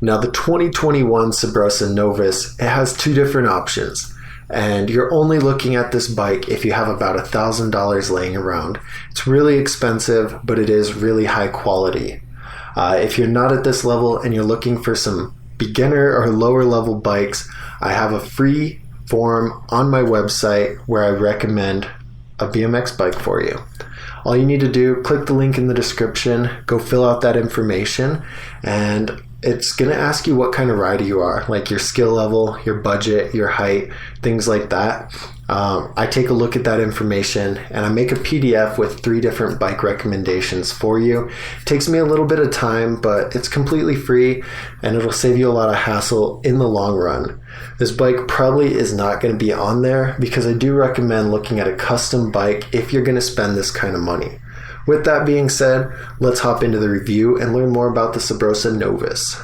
Now the 2021 Subrosa Novus, it has two different options. And you're only looking at this bike if you have about $1,000 laying around. It's really expensive, but it is really high quality. If you're not at this level and you're looking for some beginner or lower level bikes, I have a free form on my website where I recommend a BMX bike for you. All you need to do, click the link in the description, go fill out that information, and it's going to ask you what kind of rider you are, like your skill level, your budget, your height, things like that. I take a look at that information and I make a PDF with 3 different bike recommendations for you. It takes me a little bit of time, but it's completely free and it'll save you a lot of hassle in the long run. This bike probably is not going to be on there because I do recommend looking at a custom bike if you're going to spend this kind of money. With that being said, let's hop into the review and learn more about the Subrosa Novus.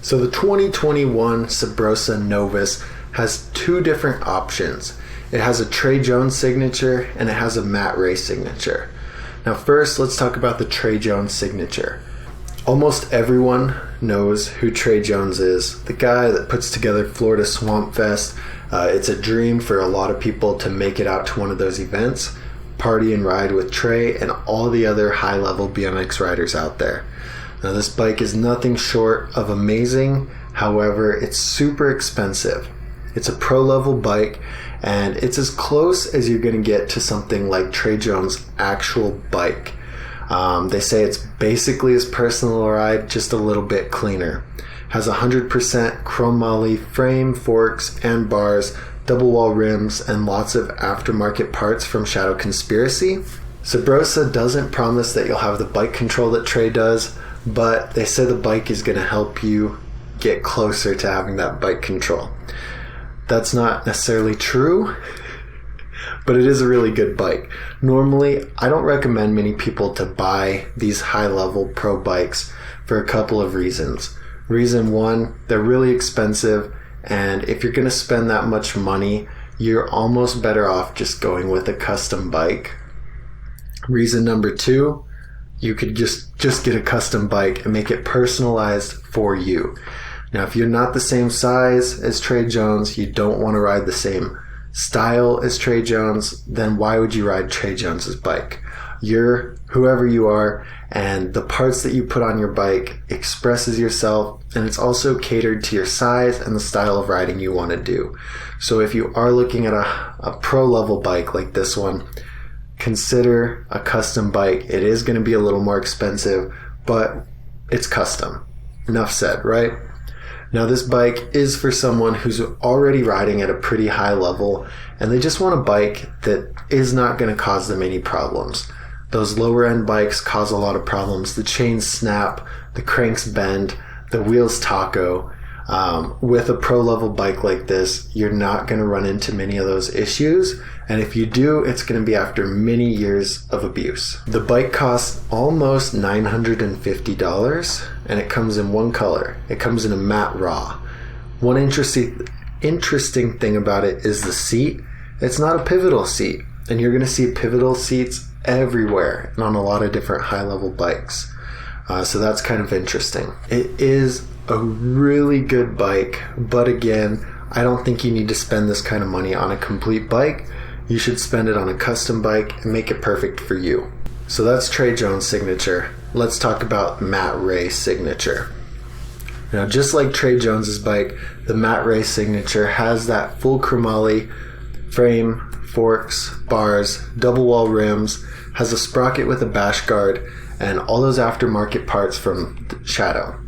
So the 2021 Subrosa Novus has 2 different options. It has a Trey Jones signature and it has a Matt Ray signature. Now first, let's talk about the Trey Jones signature. Almost everyone knows who Trey Jones is, the guy that puts together Florida Swamp Fest. It's a dream for a lot of people to make it out to one of those events, party and ride with Trey and all the other high-level BMX riders out there. Now this bike is nothing short of amazing, however it's super expensive. It's a pro level bike and it's as close as you're going to get to something like Trey Jones' actual bike. They say it's basically his personal ride, just a little bit cleaner. Has 100% Chromoly frame, forks, and bars, double wall rims, and lots of aftermarket parts from Shadow Conspiracy. Subrosa doesn't promise that you'll have the bike control that Trey does, but they say the bike is going to help you get closer to having that bike control. That's not necessarily true, but it is a really good bike. Normally, I don't recommend many people to buy these high-level pro bikes for a couple of reasons. Reason 1, they're really expensive, and if you're going to spend that much money, you're almost better off just going with a custom bike. Reason number 2, you could just get a custom bike and make it personalized for you. Now, if you're not the same size as Trey Jones, you don't want to ride the same style as Trey Jones, then why would you ride Trey Jones's bike? You're whoever you are, and the parts that you put on your bike expresses yourself, and it's also catered to your size and the style of riding you want to do. So if you are looking at a pro level bike like this one, consider a custom bike. It is going to be a little more expensive, but it's custom. Enough said, right? Now this bike is for someone who's already riding at a pretty high level and they just want a bike that is not going to cause them any problems. Those lower end bikes cause a lot of problems. The chains snap, the cranks bend, the wheels taco. With a pro level bike like this, you're not going to run into many of those issues, and if you do, it's going to be after many years of abuse. The bike costs almost $950 and it comes in one color. It comes in a matte raw. One interesting thing about it is the seat. It's not a pivotal seat, and you're going to see pivotal seats everywhere and on a lot of different high level bikes. So that's kind of interesting. It is a really good bike, but again, I don't think you need to spend this kind of money on a complete bike. You should spend it on a custom bike and make it perfect for you. So that's Trey Jones' signature. Let's talk about Matt Ray's signature. Now, just like Trey Jones's bike, the Matt Ray signature has that full chromoly frame, forks, bars, double wall rims, has a sprocket with a bash guard, and all those aftermarket parts from Shadow.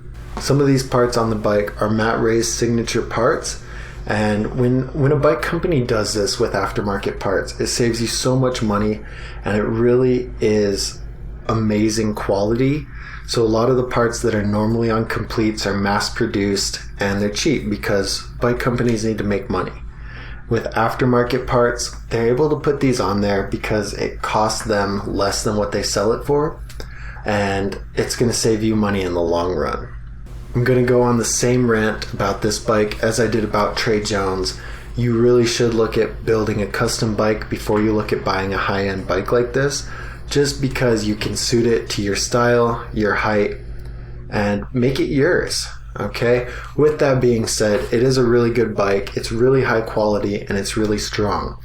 Some of these parts on the bike are Matt Ray's signature parts, and when a bike company does this with aftermarket parts, it saves you so much money, and it really is amazing quality. So a lot of the parts that are normally on completes are mass produced and they're cheap because bike companies need to make money. With aftermarket parts, they're able to put these on there because it costs them less than what they sell it for, and it's going to save you money in the long run. I'm going to go on the same rant about this bike as I did about Trey Jones. You really should look at building a custom bike before you look at buying a high-end bike like this, just because you can suit it to your style, your height, and make it yours. Okay, with that being said, it is a really good bike. It's really high quality and it's really strong.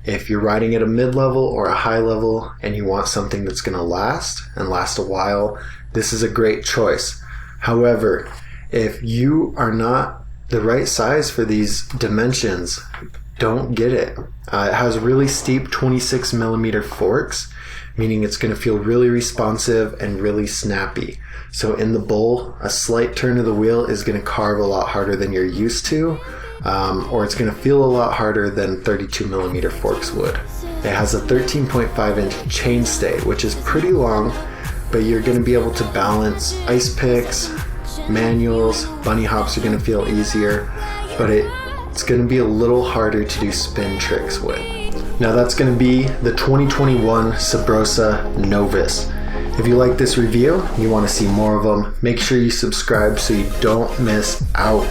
If you're riding at a mid-level or a high level and you want something that's going to last and last a while, this is a great choice. However, if you are not the right size for these dimensions, don't get it. It has really steep 26 millimeter forks, meaning it's going to feel really responsive and really snappy. So in the bowl, a slight turn of the wheel is going to carve a lot harder than you're used to, or it's going to feel a lot harder than 32 millimeter forks would. It has a 13.5 inch chainstay, which is pretty long, but you're going to be able to balance ice picks, manuals, bunny hops are going to feel easier, but it's going to be a little harder to do spin tricks with. Now that's going to be the 2021 Subrosa Novus. If you like this review, you want to see more of them, make sure you subscribe so you don't miss out.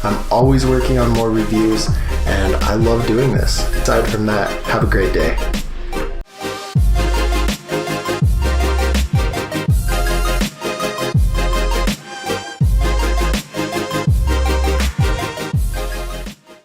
I'm always working on more reviews and I love doing this. Aside from that, have a great day.